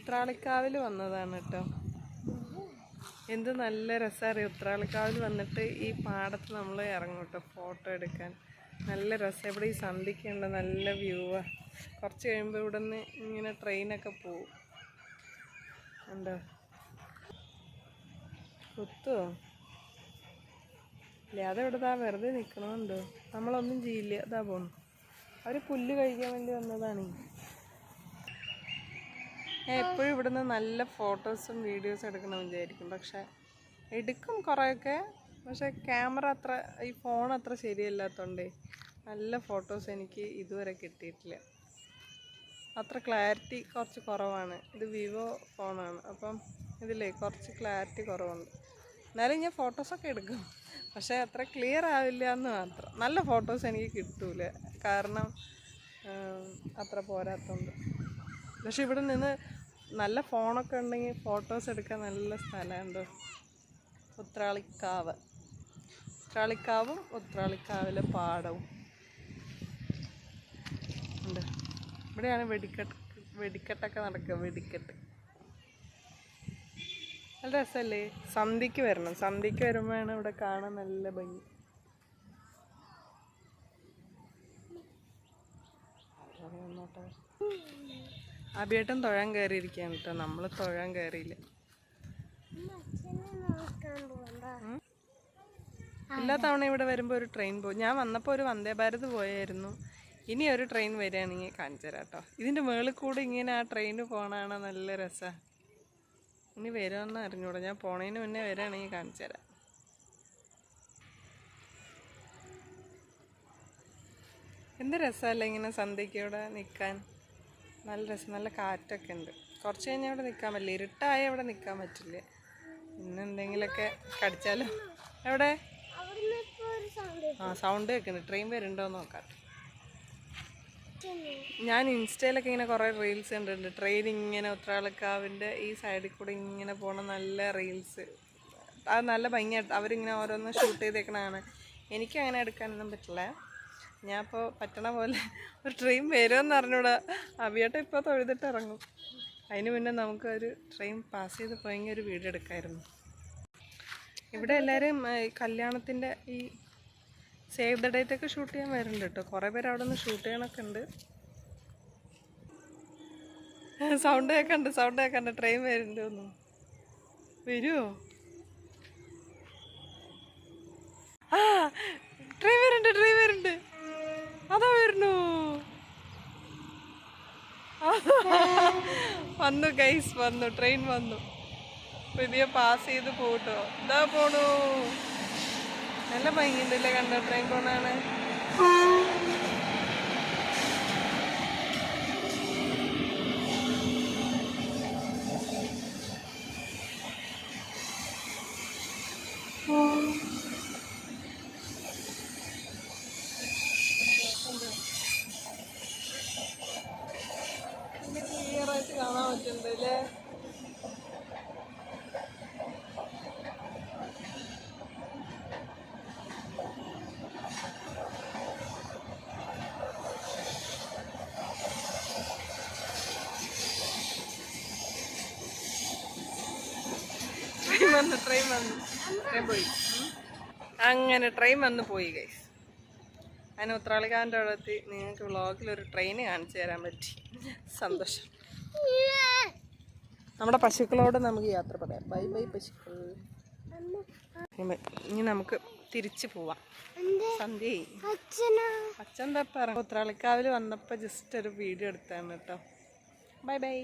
ഉത്രാളിക്കാവിൽ വന്നതാണ് കേട്ടോ. എന്ത് നല്ല രസമറിയാം. ഉത്രാളിക്കാവിൽ വന്നിട്ട് ഈ പാടത്ത് നമ്മൾ ഇറങ്ങും കേട്ടോ ഫോട്ടോ എടുക്കാൻ. നല്ല രസം. ഇവിടെ ഈ സന്ധിക്കുണ്ട്, നല്ല വ്യൂവാ. കുറച്ച് കഴിയുമ്പോൾ ഇവിടെ നിന്ന് ഇങ്ങനെ ട്രെയിനൊക്കെ പോവും. ഉണ്ടോ? കുത്തുവോ? ഇല്ല, അതെവിടെതാ വെറുതെ നിൽക്കണമുണ്ടോ? നമ്മളൊന്നും ചെയ്യില്ല. അതാ പോണു. അവർ പുല്ല് കഴിക്കാൻ വേണ്ടി വന്നതാണ്. ഞാൻ എപ്പോഴും ഇവിടുന്ന് നല്ല ഫോട്ടോസും വീഡിയോസും എടുക്കണമെന്ന് വിചാരിക്കും. പക്ഷെ എടുക്കും കുറേയൊക്കെ. പക്ഷെ ക്യാമറ അത്ര, ഈ ഫോൺ അത്ര ശരിയല്ലാത്തതുകൊണ്ടേ നല്ല ഫോട്ടോസ് എനിക്ക് ഇതുവരെ കിട്ടിയിട്ടില്ല. അത്ര ക്ലാരിറ്റി കുറച്ച് കുറവാണ്. ഇത് വിവോ ഫോണാണ്, അപ്പം ഇതിലേ കുറച്ച് ക്ലാരിറ്റി കുറവുണ്ട്. എന്നാലും ഞാൻ ഫോട്ടോസൊക്കെ എടുക്കും, പക്ഷേ അത്ര ക്ലിയർ ആവില്ല എന്ന് മാത്രം. നല്ല ഫോട്ടോസ് എനിക്ക് കിട്ടൂല, കാരണം അത്ര പോരാത്തതുകൊണ്ട്. പക്ഷെ ഇവിടെ നിന്ന് നല്ല ഫോണൊക്കെ ഉണ്ടെങ്കിൽ ഫോട്ടോസ് എടുക്കാൻ നല്ല സ്ഥലമുണ്ട്. ഉത്രാളിക്കാവ്, ഉത്രാളിക്കാവും ഉത്രാളിക്കാവിലെ പാടവും ഉണ്ട്. ഇവിടെയാണ് വെടിക്കെട്ടൊക്കെ നടക്കുക. വെടിക്കെട്ട് നല്ല രസമല്ലേ? സന്ധ്യക്ക് വരണം. സന്ധ്യക്ക് വരുമ്പോഴാണ് ഇവിടെ കാണാൻ നല്ല ഭംഗി. അബിയേട്ടൻ തൊഴാൻ കയറിയിരിക്കുകയാണ് കേട്ടോ. നമ്മൾ തൊഴാൻ കയറിയില്ല. എല്ലാ തവണ ഇവിടെ വരുമ്പോൾ ഒരു ട്രെയിൻ പോകും. ഞാൻ വന്നപ്പോൾ ഒരു വന്ദേ ഭാരത് പോയായിരുന്നു. ഇനി ഒരു ട്രെയിൻ വരികയാണെങ്കിൽ കാണിച്ചു തരാം കേട്ടോ. ഇതിൻ്റെ മുകളിൽ കൂടെ ഇങ്ങനെ ആ ട്രെയിന് പോകണതാണ് നല്ല രസമാണ്. ഇനി വരുമെന്ന് അറിഞ്ഞൂടാ. ഞാൻ പോണതിന് മുന്നേ വരികയാണെങ്കിൽ കാണിച്ചു തരാം. എന്ത് രസമല്ലേ ഇങ്ങനെ സന്ധ്യയ്ക്ക് ഇവിടെ നിൽക്കാൻ. നല്ല രസം. നല്ല കാറ്റൊക്കെ ഉണ്ട്. കുറച്ച് കഴിഞ്ഞാൽ ഇവിടെ നിൽക്കാൻ പറ്റില്ല. ഇരുട്ടായ ഇവിടെ നിൽക്കാൻ പറ്റില്ല. പിന്നെ എന്തെങ്കിലുമൊക്കെ കടിച്ചാലോ. എവിടെ? സൗണ്ട് കേൾക്കുന്നുണ്ട്. ട്രെയിൻ വരുന്നുണ്ടോയെന്ന് നോക്കാം. ഞാൻ ഇൻസ്റ്റയിലൊക്കെ ഇങ്ങനെ കുറേ റീൽസ് കണ്ടിട്ടുണ്ട്. ട്രെയിൻ ഇങ്ങനെ ഉത്രാളിക്കാവിൻ്റെ ഈ സൈഡിൽ കൂടെ ഇങ്ങനെ പോണ നല്ല റീൽസ്. അത് നല്ല ഭംഗിയായിട്ട് അവരിങ്ങനെ ഓരോന്ന് ഷൂട്ട് ചെയ്തേക്കണതാണ്. എനിക്കങ്ങനെ എടുക്കാനൊന്നും പറ്റില്ല. ഞാൻ ഇപ്പോൾ പറ്റണ പോലെ ഒരു ട്രെയിൻ വരുമെന്ന് അറിഞ്ഞൂടാ. അവിയേട്ട ഇപ്പോൾ തൊഴുതിട്ട് ഇറങ്ങും. അതിന് മുന്നേ നമുക്കൊരു ട്രെയിൻ പാസ് ചെയ്ത് പോയെങ്കിൽ ഒരു വീഡിയോ എടുക്കാമായിരുന്നു. ഇവിടെ എല്ലാവരും കല്യാണത്തിൻ്റെ ഈ സേവ് ദ ഡേറ്റ് ഒക്കെ ഷൂട്ട് ചെയ്യാൻ വരുന്നുണ്ട് കേട്ടോ. കുറേ പേര് അവിടെ നിന്ന് ഷൂട്ട് ചെയ്യണമൊക്കെ ഉണ്ട്. സൗണ്ട് കേൾക്കണ്ട്. ട്രെയിൻ വരുന്നുണ്ട്. ഒന്നും വരുമോ? ആ, ട്രെയിൻ വരുന്നുണ്ട്. അതാ വരുന്നു. വന്നു ഗൈസ്, വന്നു. ട്രെയിൻ വന്നു. പുതിയ പാസ് ചെയ്ത് പോട്ടോ. ഇതാ പോണു. നല്ല ഭംഗിയുണ്ടല്ലേ കണ്ടോ? ട്രെയിൻ പോണാണ്. ക്ലിയറായിട്ട് കാണാൻ പറ്റുന്നുണ്ട് അല്ലേ? ട്രെയിൻ പോയി. അങ്ങനെ ട്രെയിൻ വന്ന് പോയി ഗൈസ്. അതിന് ഉത്രാളിക്കാവിൻ്റെ അവിടെ എത്തി. നിങ്ങൾക്ക് വ്ളോഗിലൊരു ട്രെയിന് കാണിച്ചു തരാൻ പറ്റി. സന്തോഷം. നമ്മുടെ പശുക്കളോട് നമുക്ക് യാത്ര പറയാം. ബൈ ബൈ പശുക്കൾ. ഇനി നമുക്ക് തിരിച്ചു പോവാം. സന്ധ്യ അച്ഛൻ തപ്പ. ഉത്രാളിക്കാവിൽ വന്നപ്പോൾ ജസ്റ്റ് ഒരു വീഡിയോ എടുത്താണ് കേട്ടോ. Bye bye.